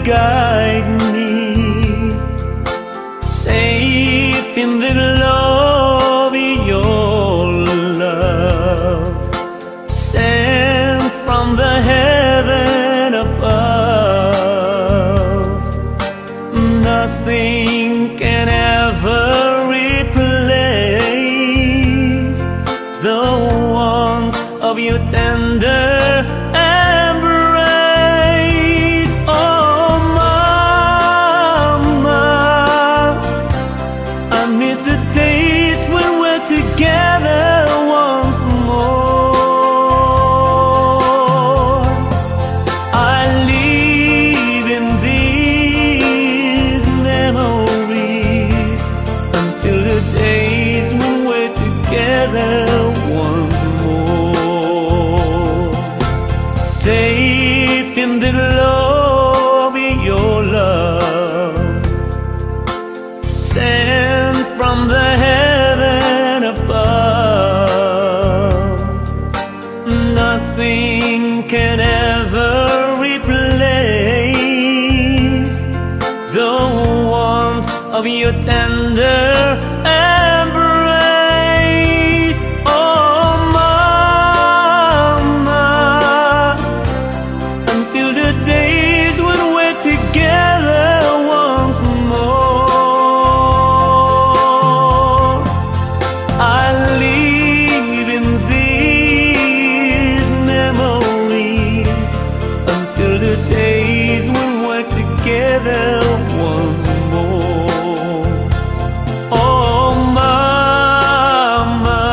guide me, safe in the love of your love, sent from the heaven above. Nothing can ever replace the warmth of your tender embrace. Oh, mama, I miss the taste when we're together once more. I live in these memories until the days when we're together once more. Safe in the love of your love, sent from the heaven above. Nothing can ever replace the warmth of your tender embrace. Oh, mama, until the days when we're together once more. I live in these memories until the days when we're together once more. Oh, mama,